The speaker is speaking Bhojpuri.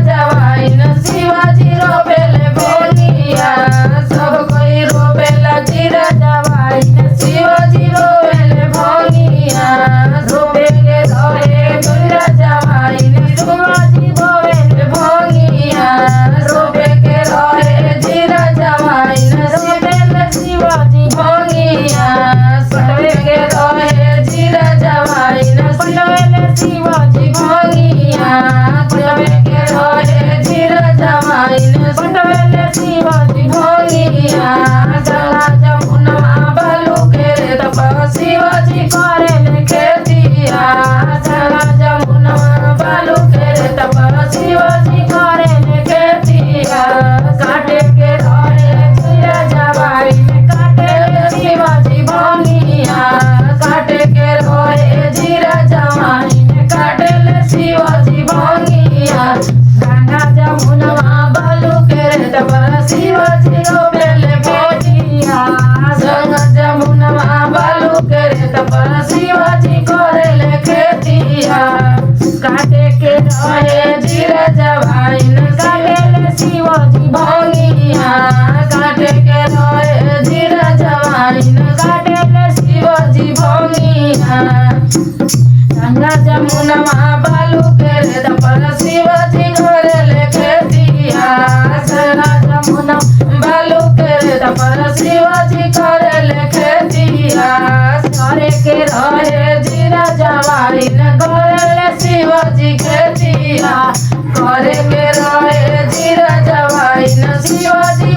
जवाई न शिवाजी रोबेले भोगिया सब कोई रोबेला जीरा जवाई न शिवाजी रोबेले भोगिया रोबे के रहे जीरा जवाई न शिवाजी रोबेले भोगिया रोबे के रहे जीरा जवाई न रोबेले शिवाजी भोगिया रोबे के रहे जीरा जवाई न रोबेले शिवाजी भोगिया रोबे के रहे जीरा जवाई न रोबेले शिवाजी भोगिया जला जमुना बालू के तप शिवाजी करे खेतिया जला जमुना बालू के तप शिवाजी करे खेतिया काटे के रहे जीरा जवाई न काटे शिवाजी भोगिया काटे के रहे जीरा जवाई न काटे शिवाजी भोगिया गंगा जमुना बालू के तप शिवाजी रोबेले भोगिया गंगा जमुना बालू के तप शिवाजी करे खेतिया काटे के रहे जीरा जवाई न काटे शिवाजी भोगिया काटे के रहे जीरा जवाई न काटे शिवाजी भोगिया गंगा जमुना बालू के तप शिवाजी करे खेतिया गंगा जमुना बालू के तप शिवाजी करे खेतिया करे के रहे जीरा जवाई न करे शिवाजी खेतिया करे के रहे जीरा जवाई न शिवाजी